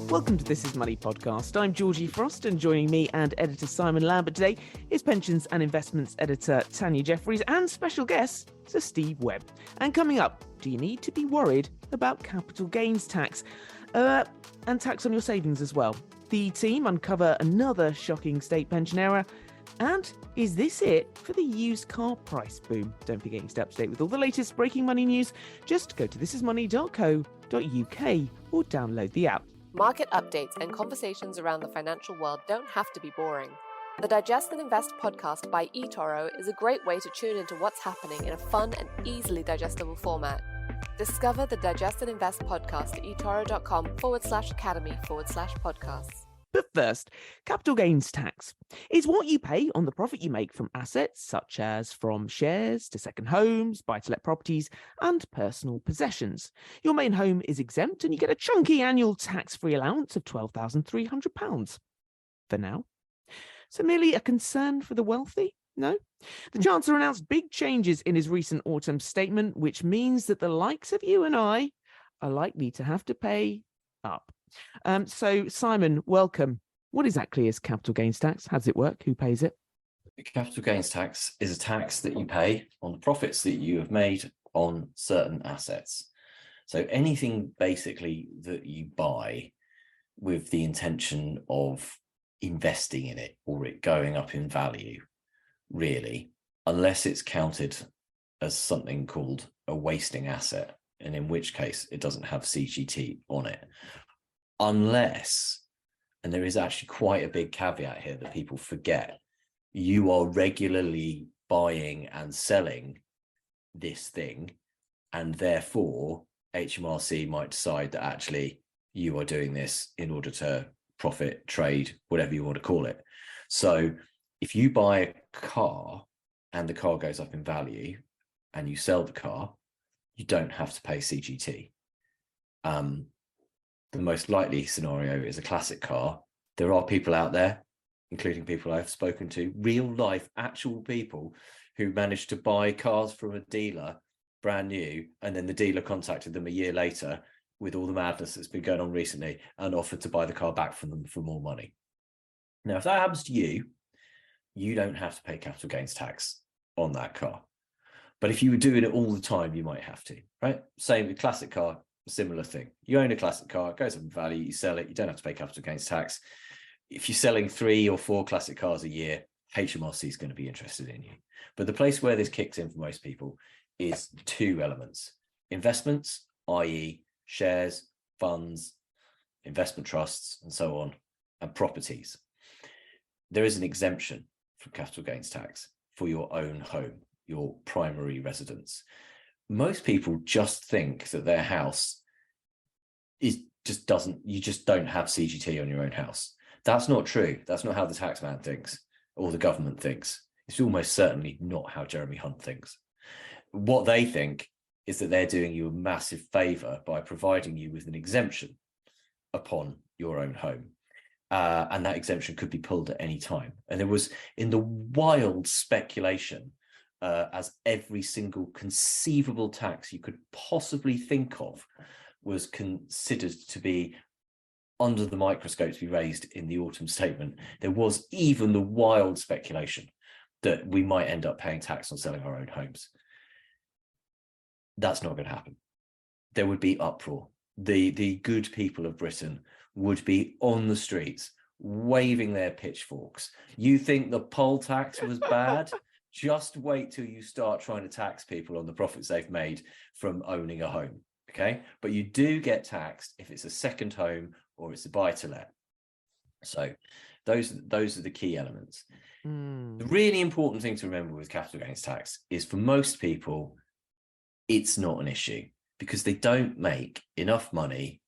Welcome to This Is Money podcast. I'm Georgie Frost, and joining me and editor Simon Lambert today is pensions and investments editor Tanya Jeffries and special guest Sir Steve Webb. And coming up, do you need to be worried about capital gains tax and tax on your savings as well? The team uncover another shocking state pension error. And is this it for the used car price boom? Don't forget you stay up to date with all the latest breaking money news. Just go to thisismoney.co.uk or download the app. Market updates and conversations around the financial world don't have to be boring. The Digest and Invest podcast by eToro is a great way to tune into what's happening in a fun and easily digestible format. Discover the Digest and Invest podcast at etoro.com/academy/podcasts. But first, capital gains tax is what you pay on the profit you make from assets such as from shares to second homes, buy-to-let properties, and personal possessions. Your main home is exempt and you get a chunky annual tax-free allowance of £12,300 for now. So merely a concern for the wealthy? No. The Chancellor announced big changes in his recent autumn statement, which means that the likes of you and I are likely to have to pay up. So, Simon, welcome. What exactly is capital gains tax? How does it work? Who pays it? Capital gains tax is a tax that you pay on the profits that you have made on certain assets. So anything basically that you buy with the intention of investing in it or it going up in value, really, unless it's counted as something called a wasting asset, and in which case it doesn't have CGT on it. Unless, and there is actually quite a big caveat here that people forget, you are regularly buying and selling this thing, and therefore HMRC might decide that actually you are doing this in order to profit, trade, whatever you want to call it. So if you buy a car and the car goes up in value and you sell the car, you don't have to pay CGT. The most likely scenario is a classic car. There are people out there, including people I've spoken to, real life, actual people who managed to buy cars from a dealer brand new, and then the dealer contacted them a year later with all the madness that's been going on recently and offered to buy the car back from them for more money. Now, if that happens to you, you don't have to pay capital gains tax on that car. But if you were doing it all the time, you might have to, right? Same with classic car. Similar thing. You own a classic car, it goes up in value, you sell it, you don't have to pay capital gains tax. If you're selling 3 or 4 classic cars a year, HMRC is going to be interested in you. But the place where this kicks in for most people is 2 elements: investments, i.e. shares, funds, investment trusts, and so on, and properties. There is an exemption from capital gains tax for your own home, your primary residence. Most people just think that their house you just don't have CGT on your own house. That's not true. That's not how the tax man thinks or the government thinks. It's almost certainly not how Jeremy Hunt thinks. What they think is that they're doing you a massive favour by providing you with an exemption upon your own home. And that exemption could be pulled at any time. And there was, in the wild speculation, as every single conceivable tax you could possibly think of was considered to be under the microscope to be raised in the autumn statement. There was even the wild speculation that we might end up paying tax on selling our own homes. That's not going to happen. There would be uproar. The good people of Britain would be on the streets waving their pitchforks. You think the poll tax was bad? Just wait till you start trying to tax people on the profits they've made from owning a home, okay? But you do get taxed if it's a second home or it's a buy-to-let. So those are the key elements. The really important thing to remember with capital gains tax is, for most people, it's not an issue because they don't make enough money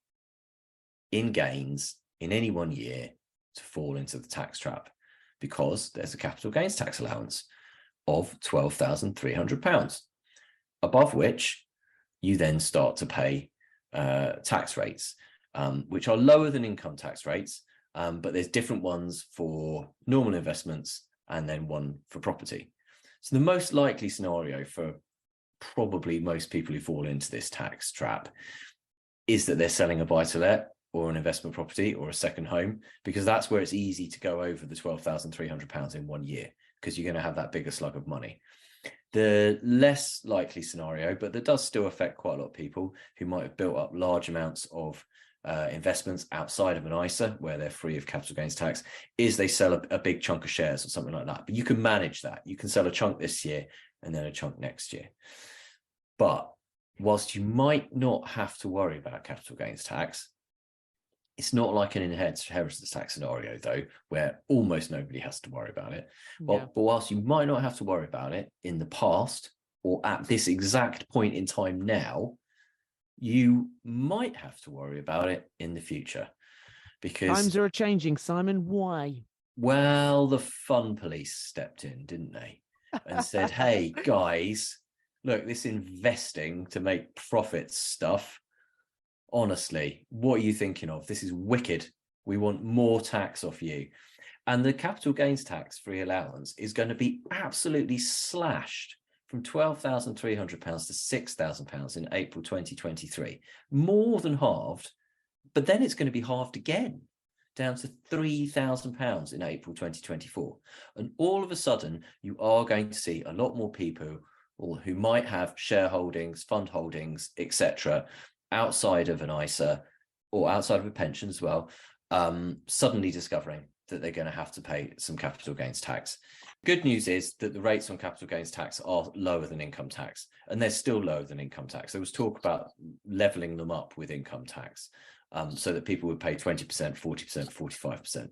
in gains in any one year to fall into the tax trap, because there's a capital gains tax allowance of £12,300, above which you then start to pay tax rates, which are lower than income tax rates, but there's different ones for normal investments and then one for property. So the most likely scenario for probably most people who fall into this tax trap is that they're selling a buy-to-let or an investment property or a second home, because that's where it's easy to go over the £12,300 in 1 year, because you're going to have that bigger slug of money. The less likely scenario, but that does still affect quite a lot of people who might have built up large amounts of investments outside of an ISA where they're free of capital gains tax, is they sell a big chunk of shares or something like that. But you can manage that. You can sell a chunk this year and then a chunk next year. But whilst you might not have to worry about capital gains tax, it's not like an inheritance tax scenario, though, where almost nobody has to worry about it. But whilst you might not have to worry about it in the past or at this exact point in time now, you might have to worry about it in the future. Because times are changing, Simon. Why? Well, the fun police stepped in, didn't they? And said, hey, guys, look, this investing to make profits stuff, honestly, what are you thinking of? This is wicked. We want more tax off you. And the capital gains tax free allowance is going to be absolutely slashed from £12,300 to £6,000 in April 2023. More than halved, but then it's going to be halved again, down to £3,000 in April 2024. And all of a sudden, you are going to see a lot more people who might have shareholdings, fund holdings, etc., outside of an ISA or outside of a pension as well, suddenly discovering that they're going to have to pay some capital gains tax. Good news is that the rates on capital gains tax are lower than income tax, and they're still lower than income tax. There was talk about leveling them up with income tax, so that people would pay 20%, 40%, 45%.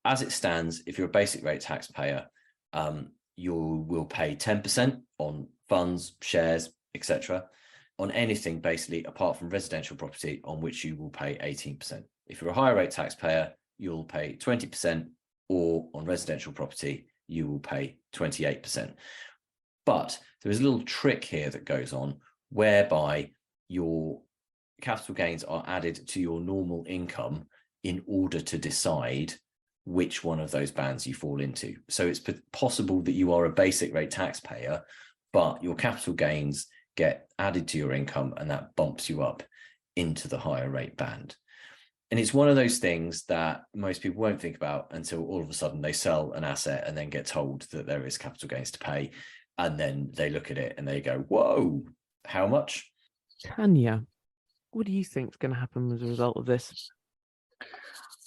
As it stands, if you're a basic rate taxpayer, you will pay 10% on funds, shares, etc., on anything basically apart from residential property, on which you will pay 18%. If you're a higher rate taxpayer, you'll pay 20%, or on residential property, you will pay 28%. But there is a little trick here that goes on whereby your capital gains are added to your normal income in order to decide which one of those bands you fall into. So it's possible that you are a basic rate taxpayer, but your capital gains get added to your income and that bumps you up into the higher rate band. And it's one of those things that most people won't think about until all of a sudden they sell an asset and then get told that there is capital gains to pay. And then they look at it and they go, whoa, how much? Tanya, what do you think is going to happen as a result of this?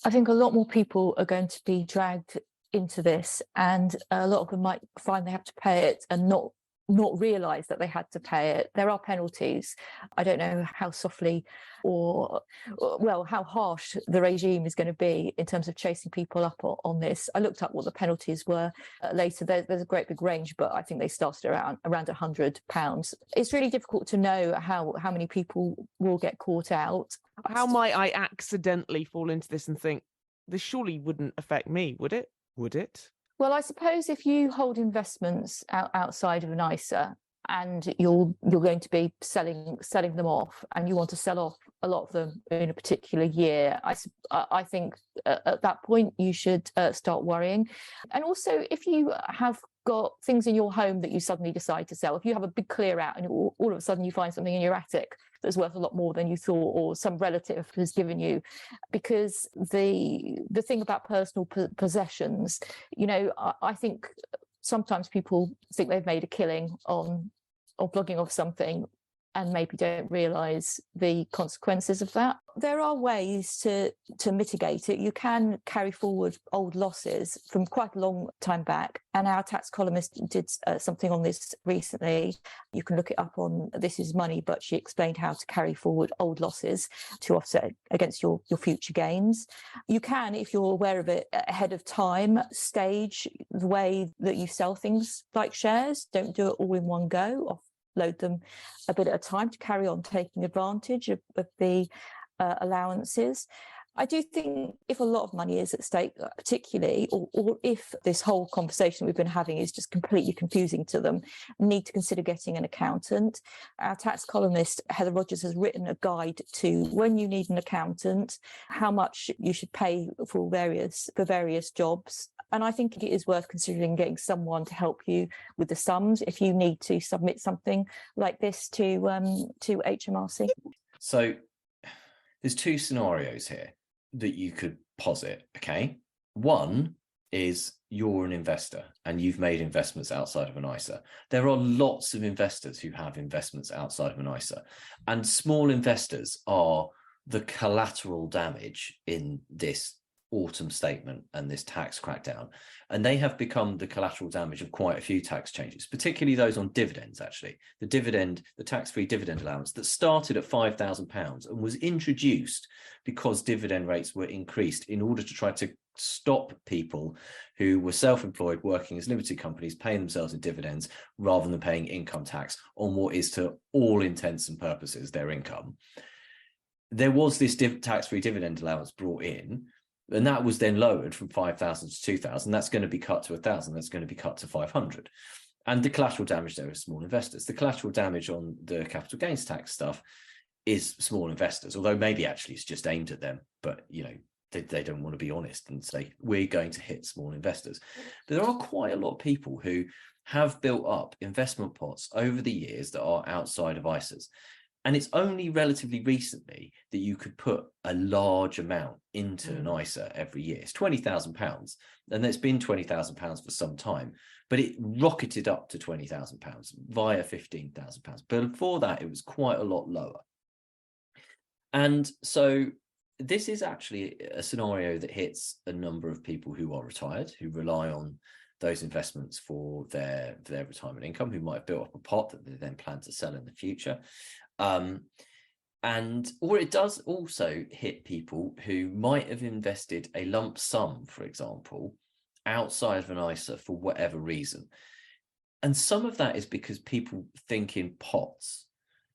I think a lot more people are going to be dragged into this, and a lot of them might find they have to pay it and not realize that they had to pay it. There are penalties. I don't know how softly or how harsh the regime is going to be in terms of chasing people up on this. I looked up what the penalties were later. There's a great big range, but I think they started around £100. It's really difficult to know how many people will get caught out. How might I accidentally fall into this and think, this surely wouldn't affect me, would it? Would it? Well, I suppose if you hold investments outside of an ISA and you're going to be selling them off, and you want to sell off a lot of them in a particular year, I think at that point you should start worrying. And also, if you have got things in your home that you suddenly decide to sell, if you have a big clear out and all of a sudden you find something in your attic that's worth a lot more than you thought, or some relative has given you, because the thing about personal possessions, I think sometimes people think they've made a killing on blogging off something and maybe don't realise the consequences of that. There are ways to mitigate it. You can carry forward old losses from quite a long time back, and our tax columnist did something on this recently. You can look it up on This Is Money, but she explained how to carry forward old losses to offset against your future gains. You can, if you're aware of it ahead of time, stage the way that you sell things like shares. Don't do it all in one go. Load them a bit at a time to carry on taking advantage of the allowances. I do think if a lot of money is at stake, particularly, or if this whole conversation we've been having is just completely confusing to them, need to consider getting an accountant. Our tax columnist, Heather Rogers, has written a guide to when you need an accountant, how much you should pay for various jobs. And I think it is worth considering getting someone to help you with the sums if you need to submit something like this to HMRC. So there's two scenarios here that you could posit. Okay, one is you're an investor and you've made investments outside of an ISA. There are lots of investors who have investments outside of an ISA, and small investors are the collateral damage in this autumn statement and this tax crackdown, and they have become the collateral damage of quite a few tax changes, particularly those on dividends. Actually, the tax-free dividend allowance that started at £5,000 and was introduced because dividend rates were increased in order to try to stop people who were self-employed working as limited companies paying themselves in dividends rather than paying income tax on what is to all intents and purposes their income. There was this tax-free dividend allowance brought in, and that was then lowered from 5,000 to 2,000. That's going to be cut to 1,000. That's going to be cut to 500. And the collateral damage there is small investors. The collateral damage on the capital gains tax stuff is small investors, although maybe actually it's just aimed at them. But, you know, they don't want to be honest and say, we're going to hit small investors. But there are quite a lot of people who have built up investment pots over the years that are outside of ISAs. And it's only relatively recently that you could put a large amount into an ISA every year. It's £20,000, and it's been £20,000 for some time, but it rocketed up to £20,000 via £15,000. But before that, it was quite a lot lower. And so this is actually a scenario that hits a number of people who are retired, who rely on those investments for their retirement income, who might have built up a pot that they then plan to sell in the future. Or it does also hit people who might have invested a lump sum, for example, outside of an ISA for whatever reason. And some of that is because people think in pots.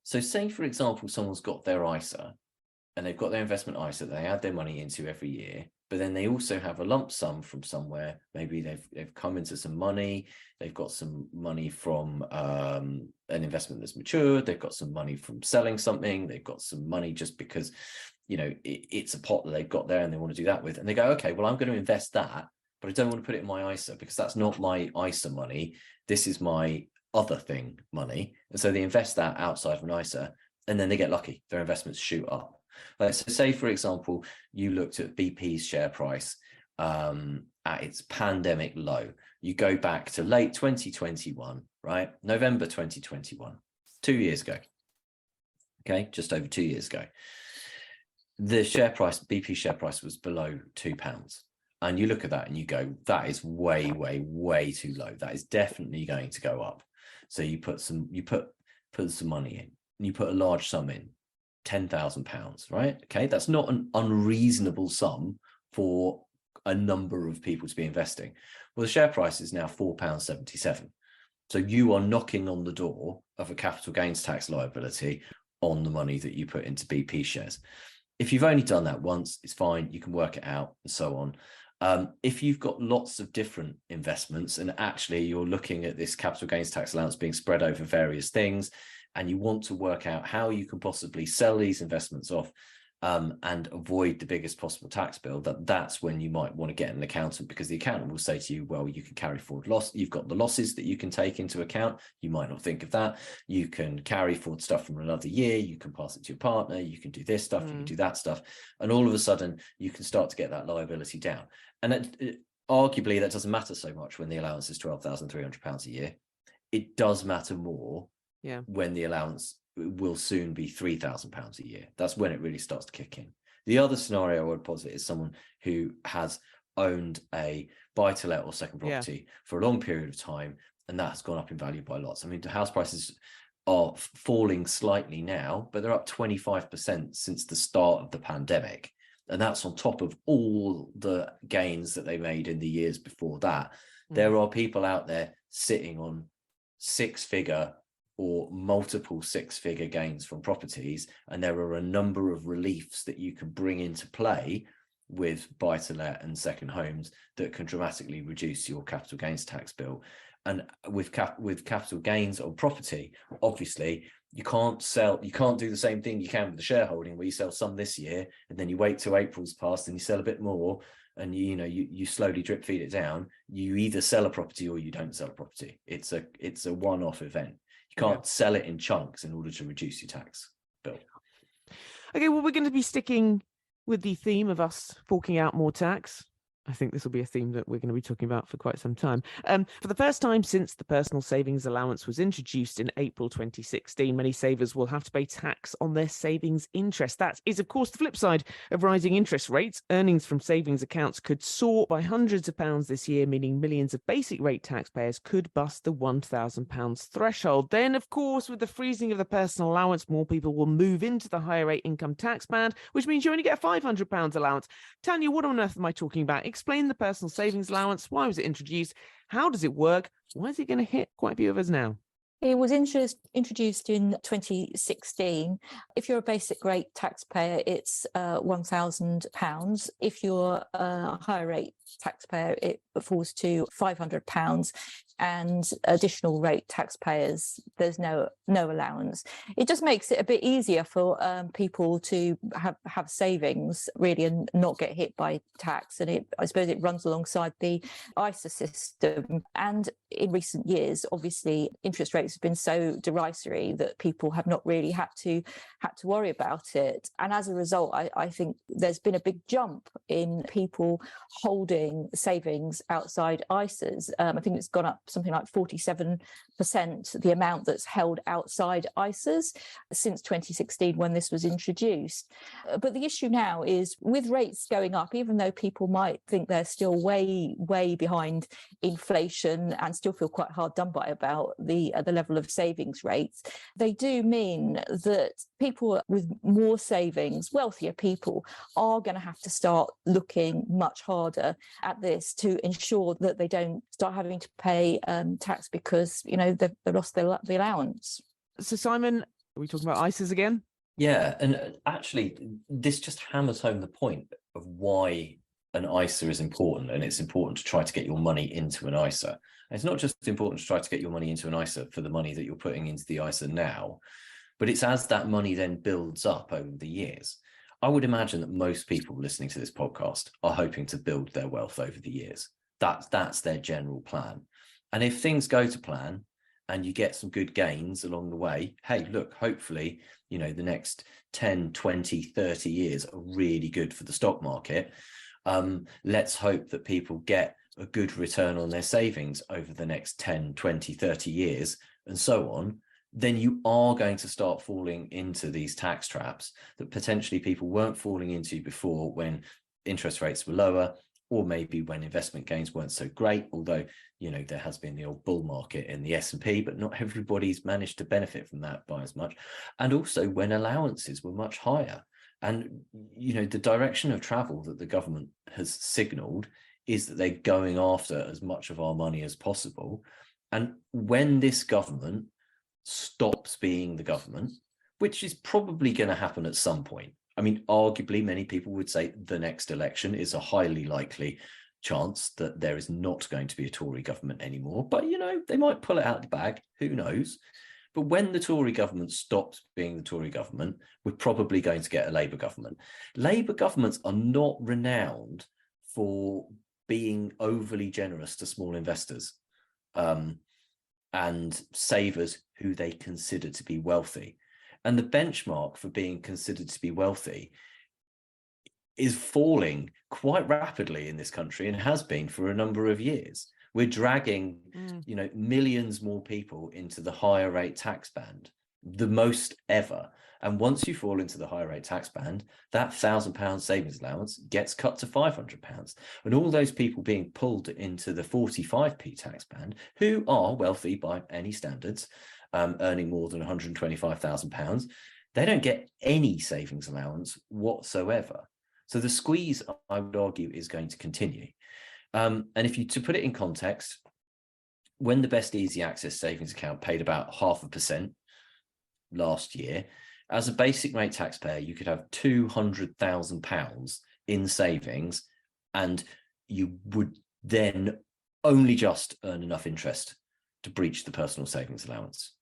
So say, for example, someone's got their ISA and they've got their investment ISA that they add their money into every year, but then they also have a lump sum from somewhere. Maybe they've come into some money, they've got some money from an investment that's matured, they've got some money from selling something, they've got some money just because, you know, it's a pot that they've got there and they want to do that with. And they go, okay, well, I'm going to invest that, but I don't want to put it in my ISA because that's not my ISA money. This is my other thing money. And so they invest that outside of an ISA, and then they get lucky. Their investments shoot up. So say, for example, you looked at BP's share price at its pandemic low. You go back to late 2021, right? November 2021, 2 years ago. Okay, just over 2 years ago. The share price, BP share price, was below £2. And you look at that and you go, that is way, way, way too low. That is definitely going to go up. So you put some money in, and you put a large sum in. £10,000, right? Okay, that's not an unreasonable sum for a number of people to be investing. Well, the share price is now £4.77. So you are knocking on the door of a capital gains tax liability on the money that you put into BP shares. If you've only done that once, it's fine. You can work it out and so on. If you've got lots of different investments and actually you're looking at this capital gains tax allowance being spread over various things, and you want to work out how you can possibly sell these investments off and avoid the biggest possible tax bill, that's when you might want to get an accountant, because the accountant will say to you, well, you can carry forward loss. You've got the losses that you can take into account. You might not think of that. You can carry forward stuff from another year. You can pass it to your partner. You can do this stuff. You can do that stuff. And all of a sudden, you can start to get that liability down. And arguably, that doesn't matter so much when the allowance is £12,300 a year. It does matter more when the allowance will soon be £3,000 a year. That's when it really starts to kick in. The other scenario I would posit is someone who has owned a buy-to-let or second property for a long period of time, and that has gone up in value by lots. I mean, the house prices are falling slightly now, but they're up 25% since the start of the pandemic. And that's on top of all the gains that they made in the years before that. There are people out there sitting on six-figure or multiple six-figure gains from properties, and there are a number of reliefs that you can bring into play with buy-to-let and second homes that can dramatically reduce your capital gains tax bill. And with capital gains on property, obviously you can't do the same thing you can with the shareholding, where you sell some this year and then you wait till April's passed and you sell a bit more, and you slowly drip feed it down. You either sell a property or you don't sell a property. It's a one-off event. You can't sell it in chunks in order to reduce your tax bill. Okay, well, we're going to be sticking with the theme of us forking out more tax. I think this will be a theme that we're going to be talking about for quite some time. For the first time since the Personal Savings Allowance was introduced in April 2016, many savers will have to pay tax on their savings interest. That is, of course, the flip side of rising interest rates. Earnings from savings accounts could soar by hundreds of pounds this year, meaning millions of basic rate taxpayers could bust the £1,000 threshold. Then, of course, with the freezing of the personal allowance, more people will move into the higher rate income tax band, which means you only get a £500 allowance. Tanya, what on earth am I talking about? Explain the Personal Savings Allowance. Why was it introduced? How does it work? Why is it going to hit quite a few of us now? It was introduced in 2016. If you're a basic rate taxpayer, it's £1,000. If you're a higher rate taxpayer, it falls to £500. And additional rate taxpayers, there's no allowance. It just makes it a bit easier for people to have savings really and not get hit by tax. And I suppose it runs alongside the ISA system. And in recent years, obviously, interest rates have been so derisory that people have not really had to worry about it. And as a result, I think there's been a big jump in people holding savings outside ISAs. I think it's gone up something like 47%, the amount that's held outside ISAs since 2016 when this was introduced. But the issue now is with rates going up, even though people might think they're still way, way behind inflation and still feel quite hard done by about the level of savings rates, they do mean that people with more savings, wealthier people, are going to have to start looking much harder at this to ensure that they don't start having to pay tax because they've lost the allowance. So Simon, are we talking about ISAs again? Yeah, and actually this just hammers home the point of why an ISA is important, and it's important to try to get your money into an ISA. And it's not just important to try to get your money into an ISA for the money that you're putting into the ISA now, but it's as that money then builds up over the years. I would imagine that most people listening to this podcast are hoping to build their wealth over the years. That's their general plan. And if things go to plan and you get some good gains along the way, hey, look, hopefully, the next 10, 20, 30 years are really good for the stock market. Let's hope that people get a good return on their savings over the next 10, 20, 30 years and so on. Then you are going to start falling into these tax traps that potentially people weren't falling into before when interest rates were lower, or maybe when investment gains weren't so great, although, there has been the old bull market in the S&P, but not everybody's managed to benefit from that by as much. And also when allowances were much higher. And, the direction of travel that the government has signaled is that they're going after as much of our money as possible. And when this government stops being the government, which is probably going to happen at some point. I mean, arguably, many people would say the next election is a highly likely chance that there is not going to be a Tory government anymore. But, they might pull it out of the bag. Who knows? But when the Tory government stops being the Tory government, we're probably going to get a Labour government. Labour governments are not renowned for being overly generous to small investors and savers who they consider to be wealthy. And the benchmark for being considered to be wealthy is falling quite rapidly in this country and has been for a number of years. We're dragging, millions more people into the higher rate tax band, the most ever. And once you fall into the higher rate tax band, that £1,000 savings allowance gets cut to £500. And all those people being pulled into the 45p tax band, who are wealthy by any standards, earning more than £125,000, they don't get any savings allowance whatsoever. So the squeeze, I would argue, is going to continue. And to put it in context, when the Best Easy Access savings account paid about 0.5% last year, as a basic rate taxpayer, you could have £200,000 in savings, and you would then only just earn enough interest to breach the personal savings allowance.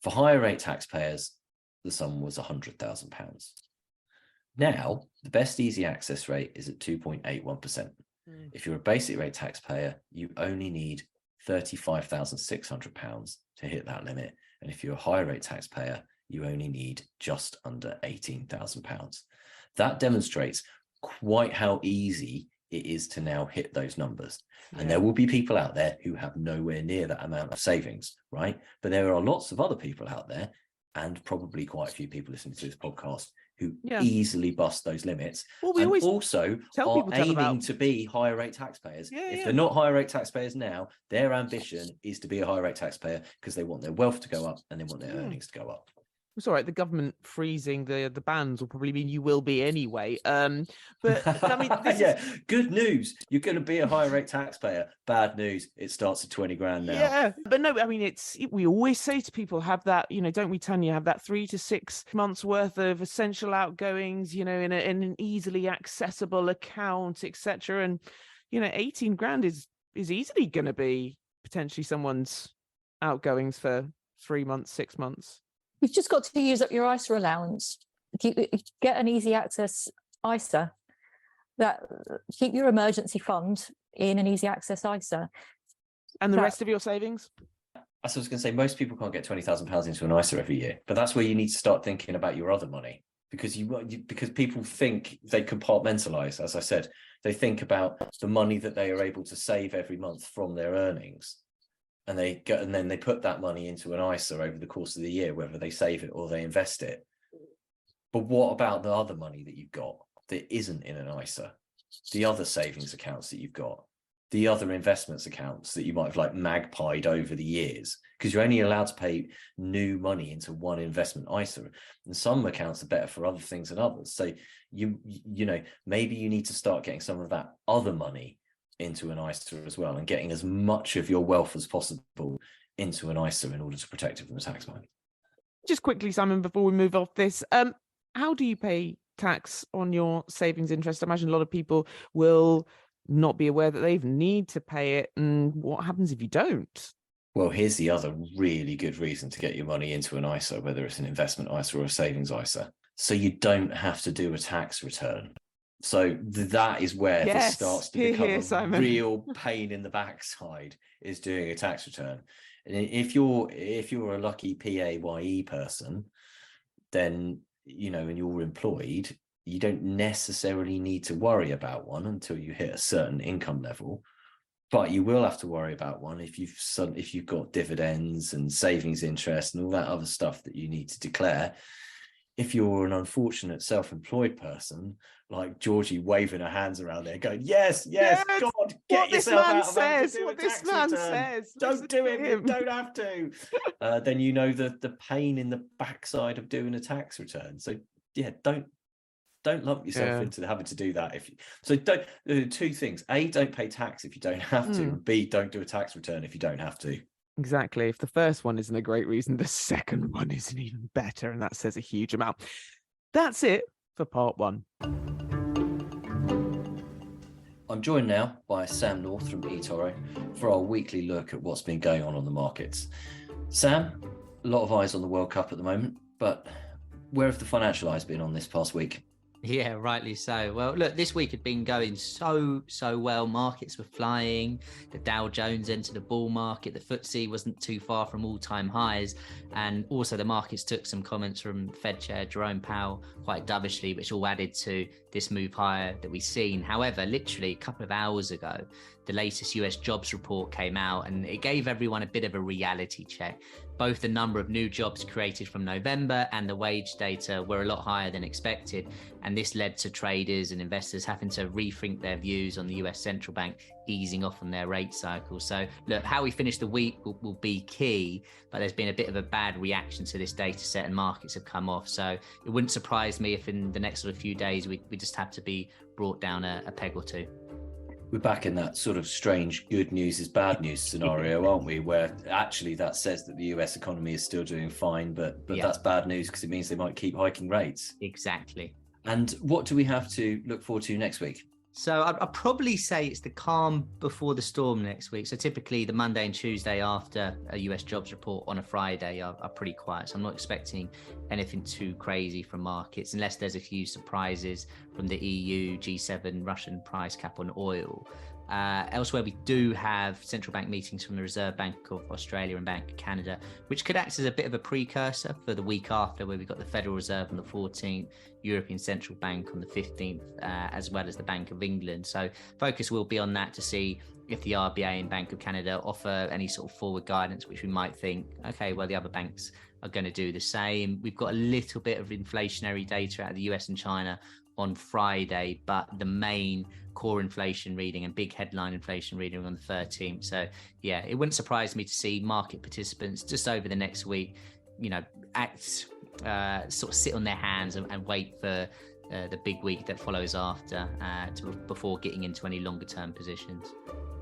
For higher rate taxpayers, the sum was £100,000. Now, the Best Easy Access rate is at 2.81%. If you're a basic rate taxpayer, you only need £35,600 to hit that limit. And if you're a higher rate taxpayer, you only need just under £18,000. That demonstrates quite how easy it is to now hit those numbers. And there will be people out there who have nowhere near that amount of savings, right? But there are lots of other people out there, and probably quite a few people listening to this podcast, who easily bust those limits, Well, we and always also tell are people aiming to be higher rate taxpayers. If they're not higher rate taxpayers now, their ambition is to be a higher rate taxpayer because they want their wealth to go up and they want their earnings to go up. It's all right. The government freezing the bans will probably mean you will be anyway. But I mean, this good news. You're going to be a higher rate taxpayer. Bad news. It starts at 20 grand now. Yeah, but no, I mean, we always say to people, have that, don't we, Tanya, have that 3 to 6 months worth of essential outgoings, in an easily accessible account, etc. And 18 grand is easily going to be potentially someone's outgoings for 3 months, 6 months. You've just got to use up your ISA allowance. Get an easy access ISA. Keep your emergency fund in an easy access ISA. And the rest of your savings? I was going to say, most people can't get £20,000 into an ISA every year, but that's where you need to start thinking about your other money, because because people think they compartmentalize. As I said, they think about the money that they are able to save every month from their earnings. And then they put that money into an ISA over the course of the year, whether they save it or they invest it. But what about the other money that you've got that isn't in an ISA? The other savings accounts that you've got, the other investments accounts that you might have magpied over the years, because you're only allowed to pay new money into one investment ISA. And some accounts are better for other things than others. So maybe you need to start getting some of that other money into an ISA as well, and getting as much of your wealth as possible into an ISA in order to protect it from the tax man. Just quickly, Simon, before we move off this, how do you pay tax on your savings interest? I imagine a lot of people will not be aware that they even need to pay it. And what happens if you don't? Well, here's the other really good reason to get your money into an ISA, whether it's an investment ISA or a savings ISA. So you don't have to do a tax return. So that is where this starts to become a real pain in the backside, is doing a tax return. And if you're a lucky PAYE person, then and you're employed, you don't necessarily need to worry about one until you hit a certain income level. But you will have to worry about one if you've got dividends and savings interest and all that other stuff that you need to declare. If you're an unfortunate self-employed person, like Georgie waving her hands around there going, yes, God, get yourself out of there to do a tax return. Don't do it, you don't have to. Then the pain in the backside of doing a tax return. So don't lump yourself into having to do that. Two things: A, don't pay tax if you don't have to, and B, don't do a tax return if you don't have to. Exactly. If the first one isn't a great reason, the second one isn't even better, and that says a huge amount. That's it for part one. I'm joined now by Sam North from eToro for our weekly look at what's been going on the markets. Sam, a lot of eyes on the World Cup at the moment, but where have the financial eyes been on this past week? Yeah, rightly so. Well, look, this week had been going so well. Markets were flying. The Dow Jones entered a bull market. The FTSE wasn't too far from all-time highs. And also the markets took some comments from Fed Chair Jerome Powell quite dovishly, which all added to this move higher that we've seen. However, literally a couple of hours ago, the latest US jobs report came out, and it gave everyone a bit of a reality check. Both the number of new jobs created from November and the wage data were a lot higher than expected. And this led to traders and investors having to rethink their views on the US central bank easing off on their rate cycle. So look, how we finish the week will be key, but there's been a bit of a bad reaction to this data set and markets have come off. So it wouldn't surprise me if in the next sort of few days, we just have to be brought down a peg or two. We're back in that sort of strange good news is bad news scenario, aren't we? Where actually that says that the US economy is still doing fine, but that's bad news because it means they might keep hiking rates. Exactly. And what do we have to look forward to next week? So I'd probably say it's the calm before the storm next week. So typically the Monday and Tuesday after a US jobs report on a Friday are pretty quiet. So I'm not expecting anything too crazy from markets unless there's a few surprises from the EU, G7, Russian price cap on oil. Elsewhere, we do have central bank meetings from the Reserve Bank of Australia and Bank of Canada, which could act as a bit of a precursor for the week after, where we've got the Federal Reserve on the 14th, European Central Bank on the 15th, as well as the Bank of England. So focus will be on that to see if the RBA and Bank of Canada offer any sort of forward guidance, which we might think, okay, well, the other banks are going to do the same. We've got a little bit of inflationary data out of the US and China on Friday, but the main core inflation reading and big headline inflation reading on the 13th. So yeah, it wouldn't surprise me to see market participants just over the next week, act, sort of sit on their hands and wait for the big week that follows after before getting into any longer term positions.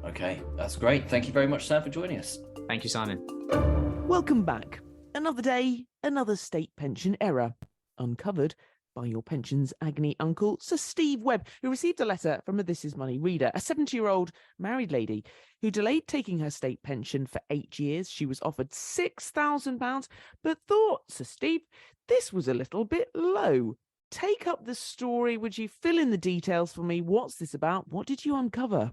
Okay, that's great. Thank you very much, Sam, for joining us. Thank you, Simon. Welcome back. Another day, another state pension error, uncovered by your pension's agony uncle, Sir Steve Webb, who received a letter from a This Is Money reader, a 70-year-old married lady who delayed taking her state pension for 8 years. She was offered £6,000, but thought, Sir Steve, this was a little bit low. Take up the story. Would you fill in the details for me? What's this about? What did you uncover?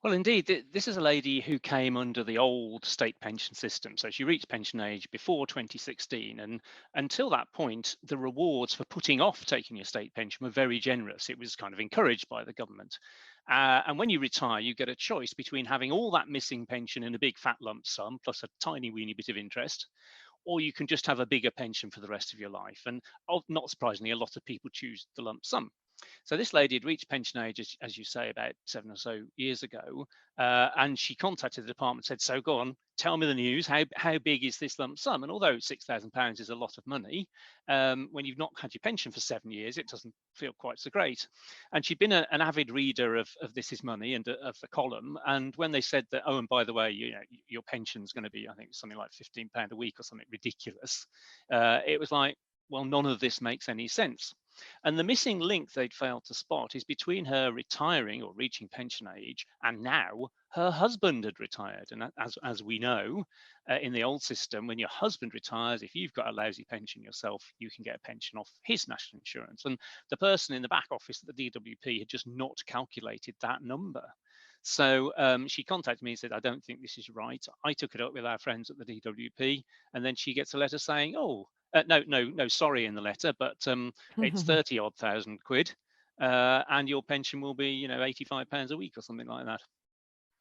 Well, indeed, this is a lady who came under the old state pension system. So she reached pension age before 2016. And until that point, the rewards for putting off taking your state pension were very generous. It was kind of encouraged by the government. And when you retire, you get a choice between having all that missing pension in a big fat lump sum, plus a tiny weeny bit of interest, or you can just have a bigger pension for the rest of your life. And not surprisingly, a lot of people choose the lump sum. So this lady had reached pension age, as you say, about 7 or so years ago, and she contacted the department and said, so go on, tell me the news, how big is this lump sum? And although £6,000 is a lot of money, when you've not had your pension for 7 years, it doesn't feel quite so great. And she'd been an avid reader of This Is Money and of the column, and when they said that, oh, and by the way, your pension's going to be, I think, something like £15 a week or something ridiculous, it was like, well, none of this makes any sense. And the missing link they'd failed to spot is between her retiring or reaching pension age and now her husband had retired. And as we know, in the old system, when your husband retires, if you've got a lousy pension yourself, you can get a pension off his national insurance. And the person in the back office at the DWP had just not calculated that number. So she contacted me and said, I don't think this is right. I took it up with our friends at the DWP, and then she gets a letter saying, oh, no, sorry in the letter, but it's 30 odd thousand quid, and your pension will be, £85 a week or something like that.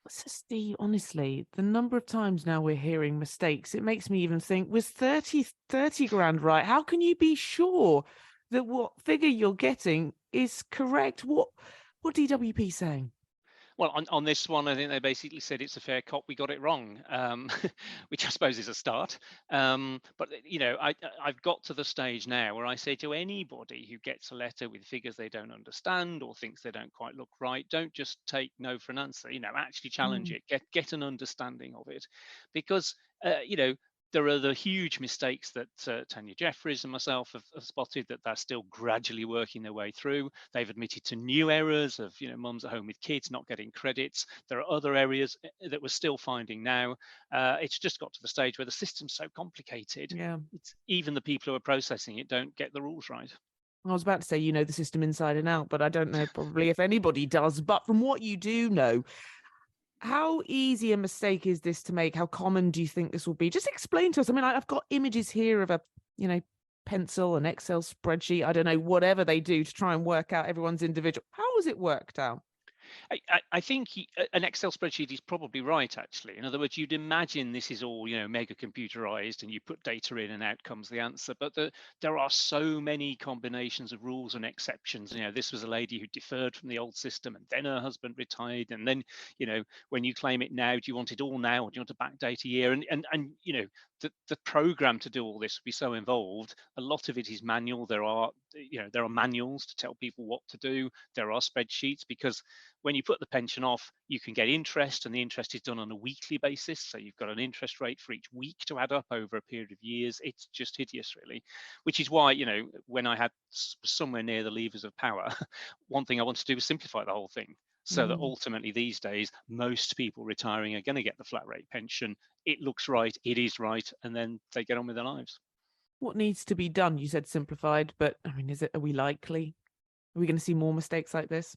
So Steve, honestly, the number of times now we're hearing mistakes, it makes me even think, was 30 grand right? How can you be sure that what figure you're getting is correct? What DWP saying? Well, on this one, I think they basically said it's a fair cop, we got it wrong, which I suppose is a start. But, I've got to the stage now where I say to anybody who gets a letter with figures they don't understand or thinks they don't quite look right, don't just take no for an answer, actually challenge it, get an understanding of it. Because, there are the huge mistakes that Tanya Jeffries and myself have spotted that they're still gradually working their way through. They've admitted to new errors of, mums at home with kids not getting credits. There are other areas that we're still finding now. It's just got to the stage where the system's so complicated. Yeah. It's, even the people who are processing it don't get the rules right. I was about to say, the system inside and out, but I don't know probably if anybody does. But from what you do know, how easy a mistake is this to make? How common do you think this will be? Just explain to us. I mean, I've got images here of a, pencil, an Excel spreadsheet, I don't know, whatever they do to try and work out everyone's individual. How has it worked out? I think an Excel spreadsheet is probably right, actually. In other words, you'd imagine this is all, mega computerized and you put data in and out comes the answer. But there are so many combinations of rules and exceptions. This was a lady who deferred from the old system and then her husband retired. And then, when you claim it now, do you want it all now or do you want to backdate a year? And the program to do all this will be so involved. A lot of it is manual. There are manuals to tell people what to do. There are spreadsheets because when you put the pension off, you can get interest, and the interest is done on a weekly basis. So you've got an interest rate for each week to add up over a period of years. It's just hideous, really, which is why, when I had somewhere near the levers of power, one thing I wanted to do was simplify the whole thing. So that ultimately these days, most people retiring are going to get the flat rate pension. It looks right, it is right, and then they get on with their lives. What needs to be done? You said simplified, but I mean, are we likely? Are we going to see more mistakes like this?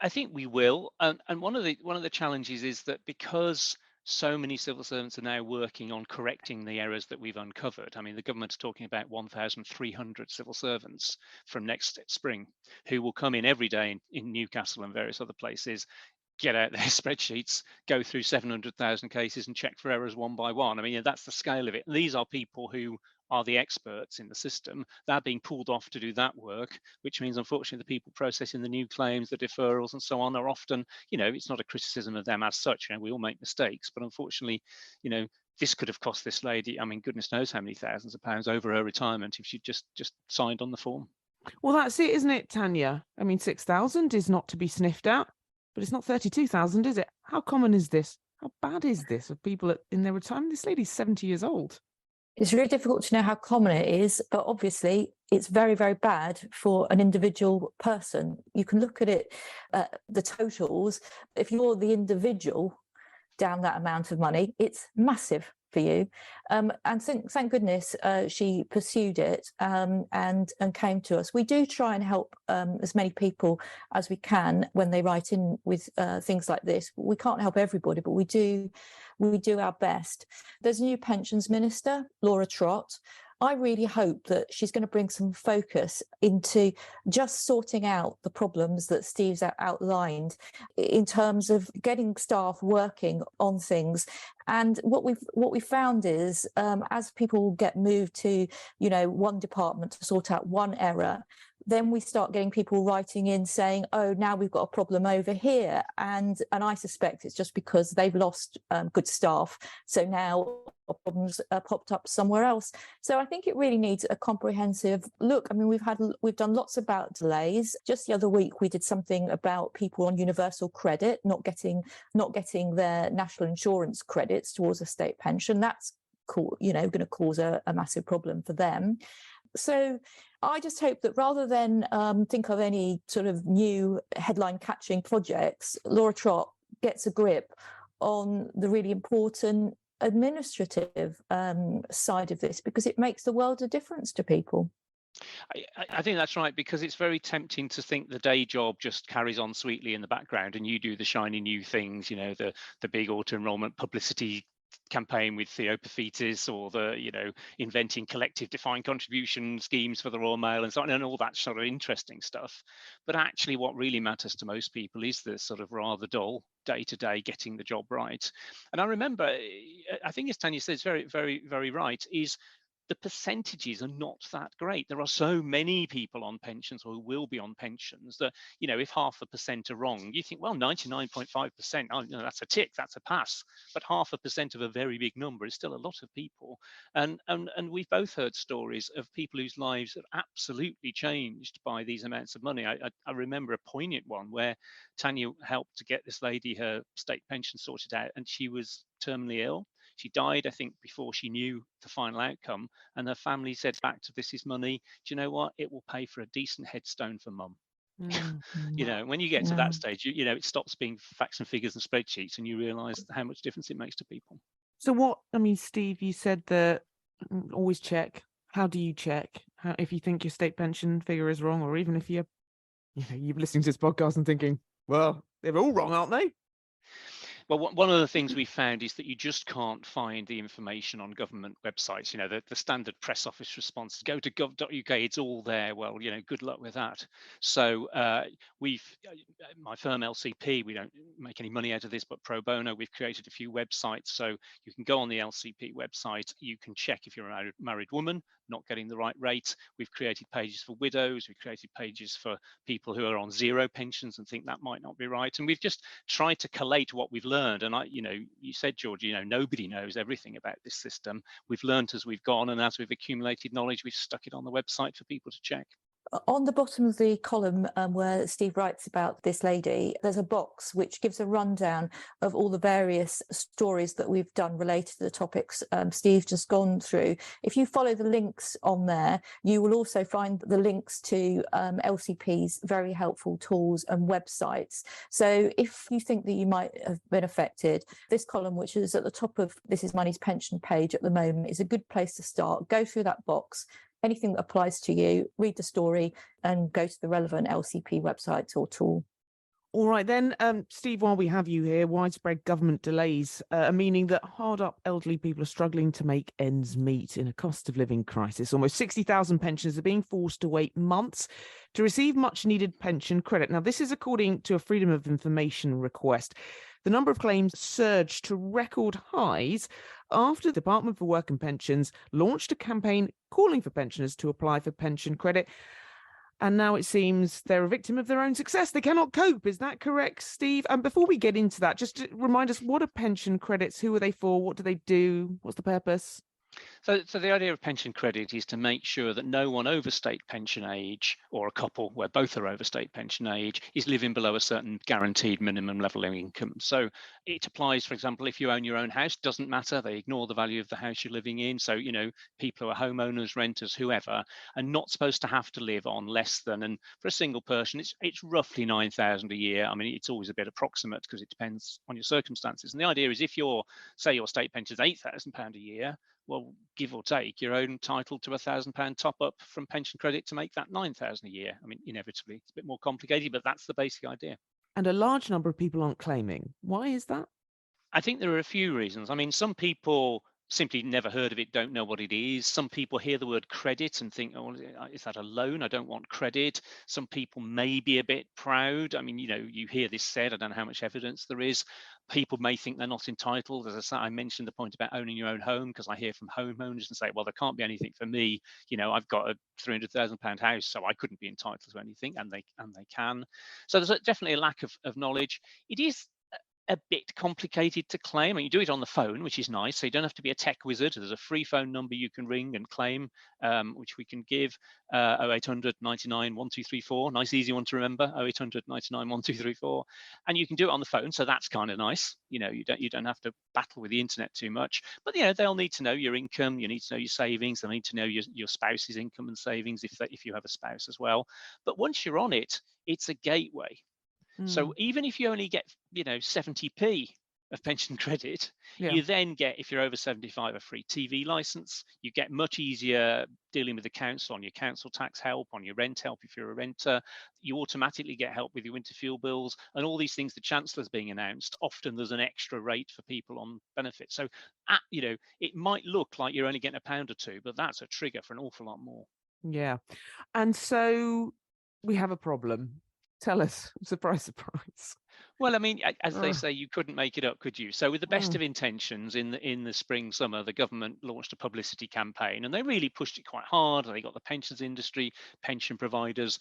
I think we will, and one of the challenges is that because so many civil servants are now working on correcting the errors that we've uncovered. I mean, the government's talking about 1,300 civil servants from next spring who will come in every day in Newcastle and various other places, get out their spreadsheets, go through 700,000 cases and check for errors one by one. I mean, that's the scale of it. And these are people who are the experts in the system. They're being pulled off to do that work, which means, unfortunately, the people processing the new claims, the deferrals and so on are often, it's not a criticism of them as such. We all make mistakes, but unfortunately, this could have cost this lady, I mean, goodness knows how many thousands of pounds over her retirement if she just signed on the form. Well, that's it, isn't it, Tanya? I mean, 6,000 is not to be sniffed at, but it's not 32,000, is it? How common is this? How bad is this of people in their retirement? This lady's 70 years old. It's really difficult to know how common it is, but obviously it's very, very bad for an individual person. You can look at it, the totals. If you're the individual down that amount of money, it's massive for you. And thank goodness she pursued it and came to us. We do try and help as many people as we can when they write in with things like this. We can't help everybody, but we do our best. There's a new pensions minister, Laura Trott. I really hope that she's going to bring some focus into just sorting out the problems that Steve's outlined in terms of getting staff working on things. And what we've found is as people get moved to, one department to sort out one error, then we start getting people writing in saying, oh, now we've got a problem over here. And I suspect it's just because they've lost good staff. So now problems popped up somewhere else. So I think it really needs a comprehensive look. I mean, we've done lots about delays. Just the other week, we did something about people on universal credit, not getting their national insurance credits towards a state pension. That's going to cause a massive problem for them. So I just hope that rather than think of any sort of new headline-catching projects, Laura Trott gets a grip on the really important administrative side of this, because it makes the world of difference to people. I think that's right, because it's very tempting to think the day job just carries on sweetly in the background and you do the shiny new things, the big auto enrollment publicity campaign with Theo Paphitis, or the inventing collective defined contribution schemes for the Royal Mail and so on, and all that sort of interesting stuff. But actually what really matters to most people is the sort of rather dull day-to-day getting the job right. And I remember, I think as Tanya says, very, very, very right, is the percentages are not that great. There are so many people on pensions or who will be on pensions that, if 0.5% are wrong, you think, well, 99.5%, that's a tick, that's a pass. But 0.5% of a very big number is still a lot of people. And we've both heard stories of people whose lives have absolutely changed by these amounts of money. I remember a poignant one where Tanya helped to get this lady her state pension sorted out, and she was terminally ill. She died, I think, before she knew the final outcome. And her family said back to this is money. Do you know what? It will pay for a decent headstone for mum. When you get to that stage, it stops being facts and figures and spreadsheets, and you realise how much difference it makes to people. So Steve, you said that always check. How do you check? If you think your state pension figure is wrong, or even if you're listening to this podcast and thinking, well, they're all wrong, aren't they? Well, one of the things we found is that you just can't find the information on government websites. The standard press office response, go to gov.uk, it's all there. Well, good luck with that. So my firm LCP, we don't make any money out of this, but pro bono, we've created a few websites. So you can go on the LCP website, you can check if you're a married woman, not getting the right rate. We've created pages for widows, we've created pages for people who are on zero pensions and think that might not be right. And we've just tried to collate what we've learned. And you said, George, nobody knows everything about this system. We've learned as we've gone, and as we've accumulated knowledge, we've stuck it on the website for people to check. On the bottom of the column where Steve writes about this lady, there's a box which gives a rundown of all the various stories that we've done related to the topics Steve's just gone through. If you follow the links on there, you will also find the links to LCP's very helpful tools and websites. So if you think that you might have been affected, this column, which is at the top of This Is Money's pension page at the moment, is a good place to start. Go through that box. Anything that applies to you, read the story and go to the relevant LCP website or tool. All right then, Steve, while we have you here, widespread government delays are meaning that hard-up elderly people are struggling to make ends meet in a cost of living crisis. Almost 60,000 pensioners are being forced to wait months to receive much-needed pension credit. Now, this is according to a Freedom of Information request. The number of claims surged to record highs after the Department for Work and Pensions launched a campaign calling for pensioners to apply for pension credit. And now it seems they're a victim of their own success. They cannot cope. Is that correct, Steve? And before we get into that, just to remind us, what are pension credits? Who are they for? What do they do? What's the purpose? So the idea of pension credit is to make sure that no one over state pension age, or a couple where both are over state pension age, is living below a certain guaranteed minimum level of income. So it applies, for example, if you own your own house, doesn't matter. They ignore the value of the house you're living in. So, people who are homeowners, renters, whoever, are not supposed to have to live on less than, and for a single person, it's roughly 9,000 a year. I mean, it's always a bit approximate because it depends on your circumstances. And the idea is if say your state pension is £8,000 a year, well, give or take, you're entitled to £1,000 top up from pension credit to make that 9,000 a year. I mean, inevitably, it's a bit more complicated, but that's the basic idea. And a large number of people aren't claiming. Why is that? I think there are a few reasons. I mean, some people simply never heard of it, don't know what it is. Some people hear the word credit and think, oh, is that a loan? I don't want credit. Some people may be a bit proud. I mean, you hear this said, I don't know how much evidence there is. People may think they're not entitled. As I said, I mentioned the point about owning your own home because I hear from homeowners and say, well, there can't be anything for me. I've got a £300,000 house, so I couldn't be entitled to anything, and they can. So there's definitely a lack of knowledge. It is a bit complicated to claim. I mean, you do it on the phone, which is nice. So you don't have to be a tech wizard. There's a free phone number you can ring and claim, which we can give, 0800 99 1234. Nice, easy one to remember, 0800 99 1234. And you can do it on the phone. So that's kind of nice. You don't have to battle with the internet too much. But, they'll need to know your income. You need to know your savings. They'll need to know your spouse's income and savings if you have a spouse as well. But once you're on it, it's a gateway. So even if you only get, 70p of pension credit, you then get, if you're over 75, a free TV license. You get much easier dealing with the council on your council tax help, on your rent help if you're a renter. You automatically get help with your winter fuel bills and all these things the Chancellor's being announced. Often there's an extra rate for people on benefits. So, it might look like you're only getting £1 or £2, but that's a trigger for an awful lot more. Yeah. And so we have a problem. Tell us. Surprise, surprise. Well, I mean, as they say, you couldn't make it up, could you? So with the best of intentions, in the spring, summer, the government launched a publicity campaign and they really pushed it quite hard. They got the pensions industry, pension providers,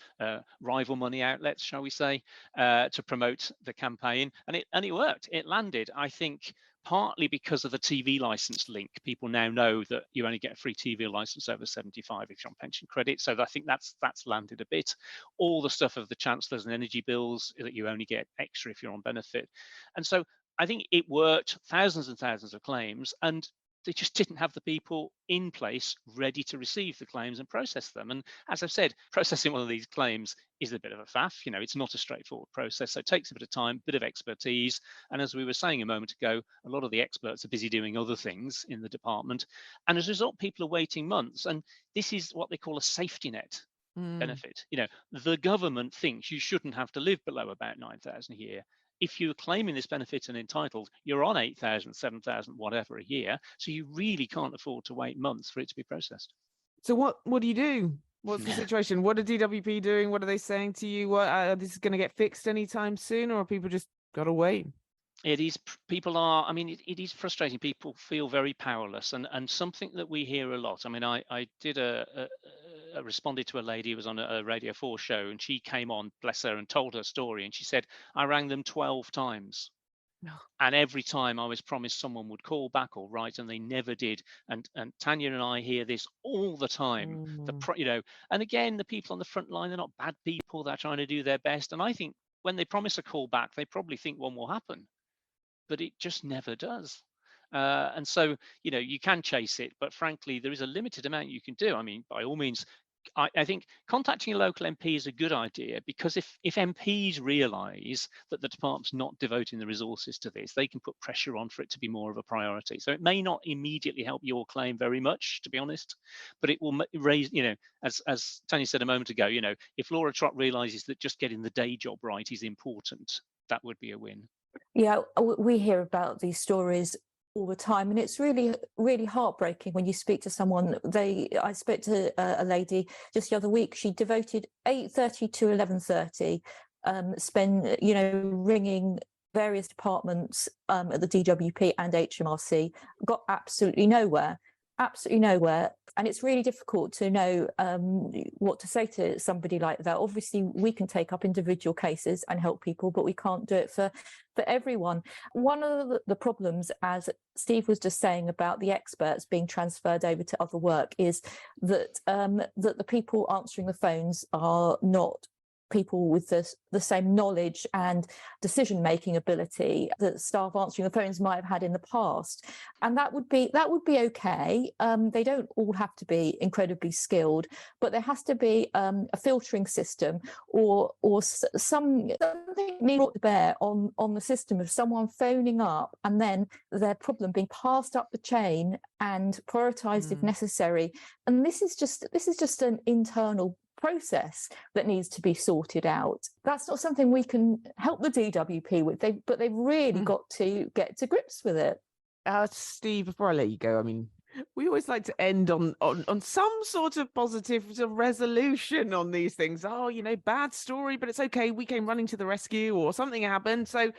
rival money outlets, shall we say, to promote the campaign. And it worked. It landed. I think partly because of the TV license link. People now know that you only get a free TV license over 75 if you're on pension credit. So I think that's landed a bit. All the stuff of the chancellors and energy bills that you only get extra if you're on benefit. And so I think it worked, thousands and thousands of claims, and they just didn't have the people in place ready to receive the claims and process them. And as I've said, processing one of these claims is a bit of a faff. It's not a straightforward process. So it takes a bit of time, a bit of expertise. And as we were saying a moment ago, a lot of the experts are busy doing other things in the department. And as a result, people are waiting months. And this is what they call a safety net benefit. The government thinks you shouldn't have to live below about 9,000 a year. If you're claiming this benefit and entitled, you're on 8,000, 7,000, whatever a year. So you really can't afford to wait months for it to be processed. So what do you do? What's the situation? What are DWP doing? What are they saying to you? What this is going to get fixed anytime soon, or people just got to wait? It is. People are. I mean, it is frustrating. People feel very powerless, and something that we hear a lot. I mean, I did responded to a lady who was on a Radio 4 show, and she came on, bless her, and told her story. And she said, I rang them 12 times. And every time I was promised someone would call back or write, and they never did. And Tanya and I hear this all the time. And again, the people on the front line, they're not bad people. They're trying to do their best. And I think when they promise a call back, they probably think one will happen, but it just never does. And so, you can chase it, but frankly, there is a limited amount you can do. I mean, by all means, I think contacting a local MP is a good idea, because if MPs realise that the department's not devoting the resources to this, they can put pressure on for it to be more of a priority. So it may not immediately help your claim very much, to be honest, but it will raise, as Tony said a moment ago, if Laura Trott realises that just getting the day job right is important, that would be a win. Yeah, we hear about these stories all the time, and it's really, really heartbreaking when you speak to someone. I spoke to a lady just the other week. She devoted 8:30 to 11:30, ringing various departments at the DWP and HMRC, got absolutely nowhere. And it's really difficult to know what to say to somebody like that. Obviously, we can take up individual cases and help people, but we can't do it for everyone. One of the problems, as Steve was just saying about the experts being transferred over to other work, is that that the people answering the phones are not people with the same knowledge and decision-making ability that staff answering the phones might have had in the past, and that would be okay. They don't all have to be incredibly skilled, but there has to be a filtering system or something brought to bear on the system of someone phoning up and then their problem being passed up the chain and prioritised if necessary. And this is just an internal process that needs to be sorted out. That's not something we can help the DWP with, but they've really got to get to grips with it. Steve, before I let you go, I mean, we always like to end on some sort of positive resolution on these things. Oh, bad story, but it's okay. We came running to the rescue, or something happened. So,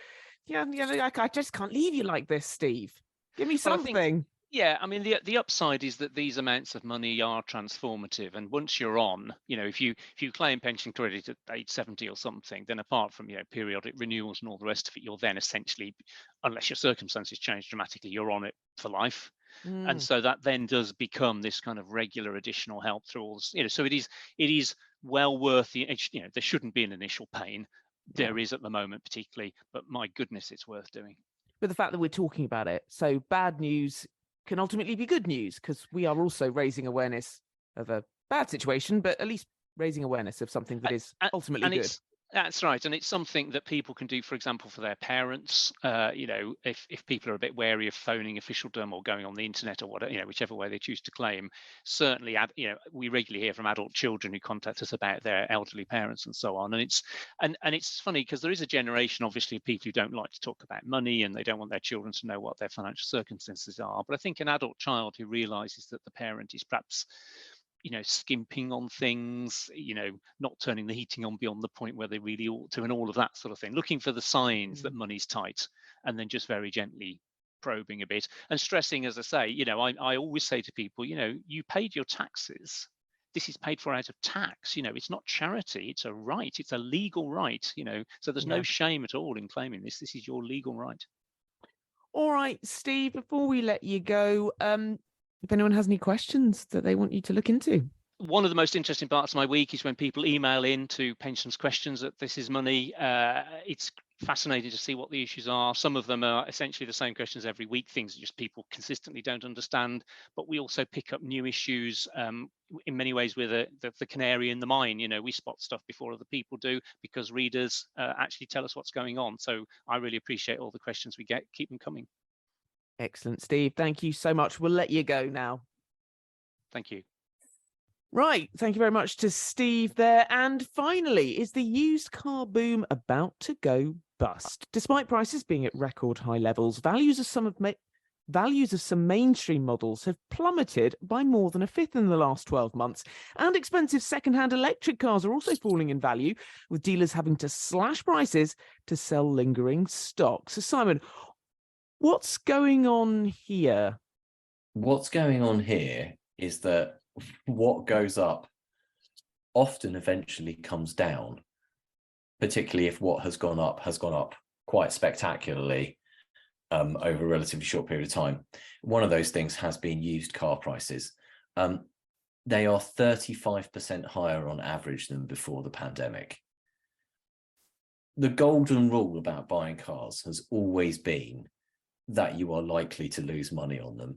I just can't leave you like this, Steve. Give me something. Yeah, I mean, the upside is that these amounts of money are transformative, and once you're on, if you claim pension credit at age 70 or something, then apart from periodic renewals and all the rest of it, you're then essentially, unless your circumstances change dramatically, you're on it for life. And so that then does become this kind of regular additional help through all this, so it is well worth there shouldn't be an initial pain. There is at the moment particularly, but my goodness, it's worth doing. But the fact that we're talking about it, so bad news can ultimately be good news, because we are also raising awareness of a bad situation, but at least raising awareness of something that is ultimately good. That's right, and it's something that people can do, for example, for their parents. If people are a bit wary of phoning officialdom or going on the internet or whatever, whichever way they choose to claim. Certainly, we regularly hear from adult children who contact us about their elderly parents and so on. And it's funny, because there is a generation, obviously, of people who don't like to talk about money, and they don't want their children to know what their financial circumstances are. But I think an adult child who realizes that the parent is perhaps skimping on things, not turning the heating on beyond the point where they really ought to, and all of that sort of thing, looking for the signs that money's tight, and then just very gently probing a bit and stressing, as I say, I always say to people, you paid your taxes. This is paid for out of tax. It's not charity. It's a right. It's a legal right, so there's no shame at all in claiming this. This is your legal right. All right, Steve, before we let you go, if anyone has any questions that they want you to look into. One of the most interesting parts of my week is when people email in to pensions questions at This Is Money. It's fascinating to see what the issues are. Some of them are essentially the same questions every week, things that just people consistently don't understand. But we also pick up new issues in many ways with the canary in the mine. We spot stuff before other people do, because readers actually tell us what's going on. So I really appreciate all the questions we get. Keep them coming. Excellent, Steve. Thank you so much. We'll let you go now. Thank you. Right. Thank you very much to Steve there. And finally, is the used car boom about to go bust? Despite prices being at record high levels, values of some mainstream models have plummeted by more than a fifth in the last 12 months. And expensive second-hand electric cars are also falling in value, with dealers having to slash prices to sell lingering stock. So, Simon, what's going on here? What's going on here is that what goes up often eventually comes down, particularly if what has gone up quite spectacularly over a relatively short period of time. One of those things has been used car prices. They are 35% higher on average than before the pandemic. The golden rule about buying cars has always been that you are likely to lose money on them.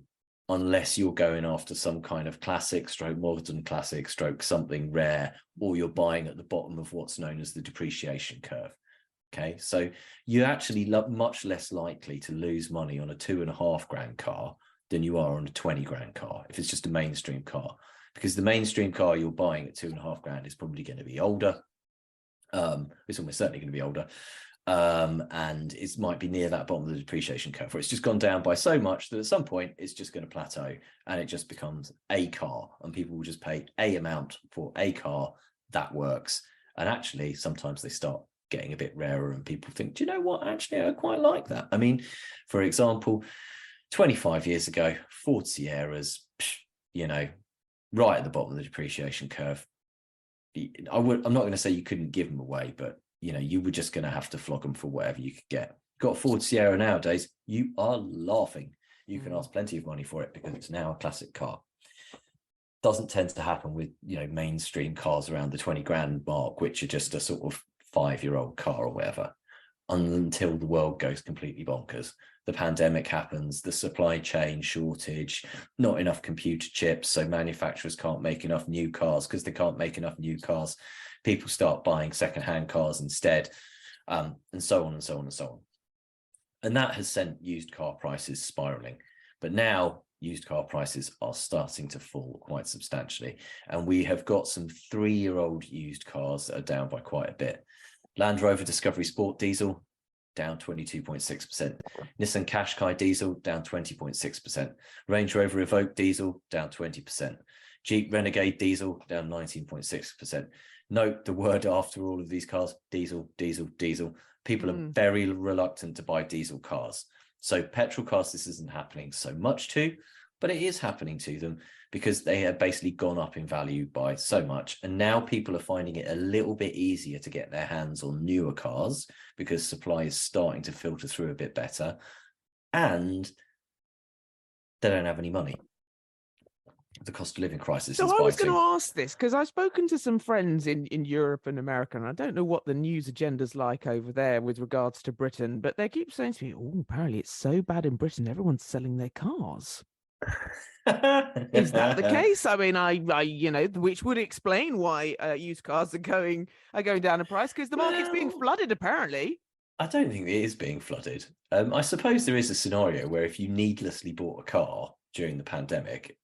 unless you're going after some kind of classic stroke modern classic stroke something rare, or you're buying at the bottom of what's known as the depreciation curve. Okay, so you're actually much less likely to lose money on a £2.5 grand car than you are on a 20 grand car if it's just a mainstream car, because the mainstream car you're buying at 2.5 grand is probably going to be older. It's almost certainly going to be older. And it might be near that bottom of the depreciation curve, where it's just gone down by so much that at some point it's just going to plateau and it just becomes a car, and people will just pay a amount for a car that works. And actually, sometimes they start getting a bit rarer and people think, do you know what, actually I quite like that. I mean, for example, 25 years ago, Ford Sierras, you know, right at the bottom of the depreciation curve. I'm not going to say you couldn't give them away, but you know, you were just going to have to flog them for whatever you could get. Got a Ford Sierra nowadays, you are laughing. You can ask plenty of money for it because it's now a classic car. Doesn't tend to happen with, you know, mainstream cars around the 20 grand mark, which are just a sort of 5-year-old car or whatever, until the world goes completely bonkers. The pandemic happens, the supply chain shortage, not enough computer chips, so manufacturers can't make enough new cars. Because they can't make enough new cars, people start buying secondhand cars instead, and so on and so on and so on. And that has sent used car prices spiraling. But now used car prices are starting to fall quite substantially. And we have got some 3-year-old used cars that are down by quite a bit. Land Rover Discovery Sport diesel, down 22.6%. Nissan Qashqai diesel, down 20.6%. Range Rover Evoque diesel, down 20%. Jeep Renegade diesel, down 19.6%. Note the word after all of these cars: diesel, diesel, diesel. People are very reluctant to buy diesel cars. So petrol cars, this isn't happening so much to, but it is happening to them because they have basically gone up in value by so much. And now people are finding it a little bit easier to get their hands on newer cars because supply is starting to filter through a bit better, and they don't have any money. The cost of living crisis So is I was biting. going to ask this because I've spoken to some friends in Europe and America, and I don't know what the news agenda's like over there with regards to Britain, but they keep saying to me, oh, apparently it's so bad in Britain, everyone's selling their cars. Is that the case? I mean, I you know, which would explain why used cars are going down in price, because the market's being flooded, apparently. I don't think it is being flooded. I suppose there is a scenario where if you needlessly bought a car during the pandemic,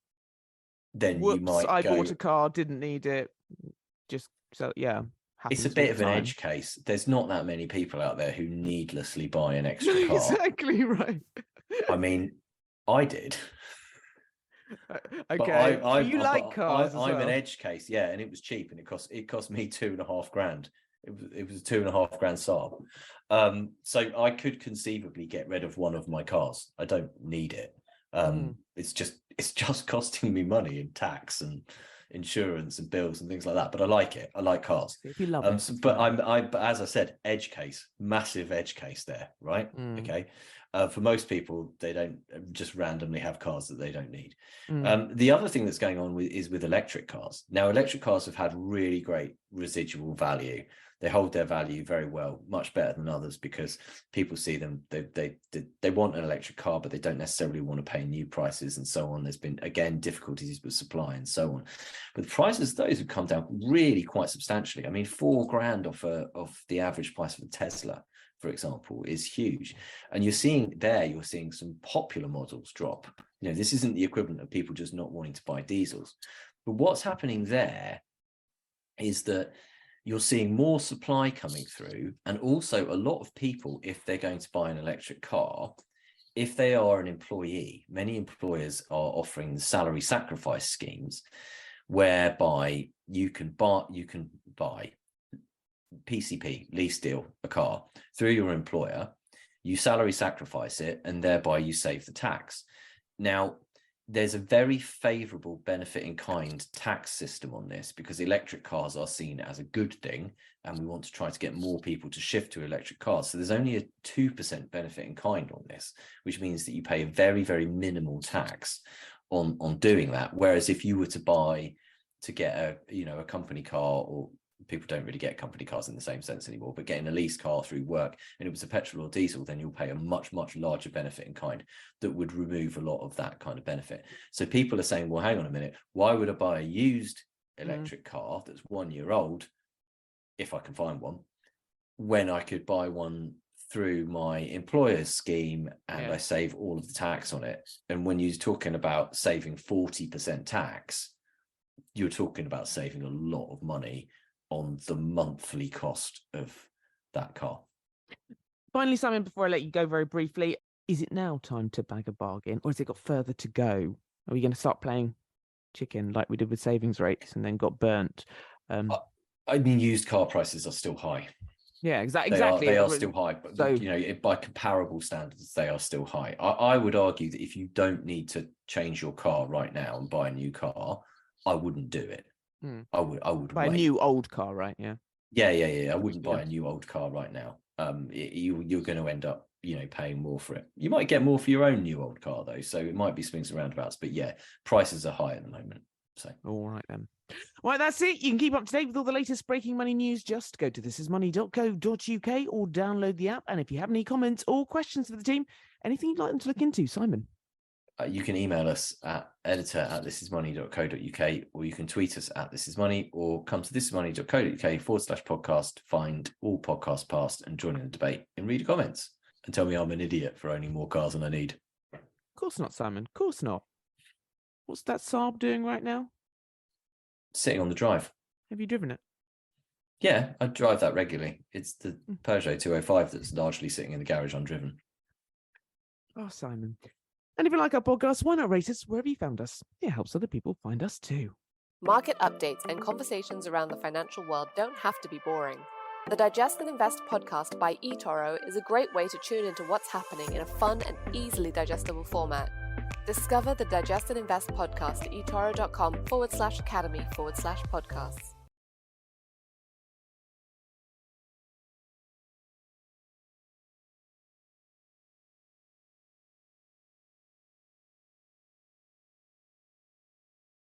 then Whoops, you might I go, bought a car, didn't need it. Just so, yeah. It's a bit of an edge case. There's not that many people out there who needlessly buy an extra car. Exactly right. I mean, I did. Okay, but you like cars as I'm well. an edge case, yeah, and it was cheap, and it cost me 2.5 grand. It was a 2.5 grand Saab. So I could conceivably get rid of one of my cars. I don't need it. It's just costing me money in tax and insurance and bills and things like that. But I like it. I like cars. If you love it. So, but but as I said, edge case, massive edge case there, right? Okay. For most people, they don't just randomly have cars that they don't need. The other thing that's going on is with electric cars. Now, electric cars have had really great residual value. They hold their value very well, much better than others, because people see them. They want an electric car, but they don't necessarily want to pay new prices and so on. There's been, again, difficulties with supply and so on. But the prices of those have come down really quite substantially. I mean, 4 grand off the average price of a Tesla, for example, is huge. And you're seeing some popular models drop. You know, this isn't the equivalent of people just not wanting to buy diesels. But what's happening there is that you're seeing more supply coming through, and also a lot of people, if they're going to buy an electric car, if they are an employee, many employers are offering salary sacrifice schemes whereby you can buy PCP, lease deal, a car through your employer, you salary sacrifice it, and thereby you save the tax. Now, there's a very favorable benefit in kind tax system on this, because electric cars are seen as a good thing, and we want to try to get more people to shift to electric cars. So there's only a 2% benefit in kind on this, which means that you pay a very, very minimal tax on doing that. Whereas if you were to get a company car or people don't really get company cars in the same sense anymore, but getting a lease car through work, and it was a petrol or diesel, then you'll pay a much, much larger benefit in kind that would remove a lot of that kind of benefit. So people are saying, well, hang on a minute, why would I buy a used electric car that's 1 year old, if I can find one, when I could buy one through my employer's scheme and I save all of the tax on it? And when you're talking about saving 40% tax, you're talking about saving a lot of money on the monthly cost of that car. Finally, Simon, before I let you go very briefly, is it now time to bag a bargain, or has it got further to go? Are we going to start playing chicken like we did with savings rates and then got burnt? I mean, used car prices are still high. Yeah, exactly. They are still high, but so, by comparable standards, they are still high. I would argue that if you don't need to change your car right now and buy a new car, I wouldn't do it. I would buy wait. a new old car, right? Yeah. I wouldn't buy a new old car right now. You're going to end up, paying more for it. You might get more for your own new old car though, so it might be swings and roundabouts. But yeah, prices are high at the moment. So all right then. Well, that's it. You can keep up to date with all the latest breaking money news. Just go to thisismoney.co.uk or download the app. And if you have any comments or questions for the team, anything you'd like them to look into, Simon? You can email us at editor@thisismoney.co.uk, or you can tweet us at thisismoney, or come to thisismoney.co.uk/podcast, find all podcasts past and join in the debate and read the comments and tell me I'm an idiot for owning more cars than I need. Of course not, Simon. Of course not. What's that Saab doing right now? Sitting on the drive. Have you driven it? Yeah, I drive that regularly. It's the Peugeot 205 that's largely sitting in the garage undriven. Oh, Simon. And if you like our podcast, why not rate us wherever you found us? It helps other people find us too. Market updates and conversations around the financial world don't have to be boring. The Digest and Invest podcast by eToro is a great way to tune into what's happening in a fun and easily digestible format. Discover the Digest and Invest podcast at etoro.com/academy/podcasts.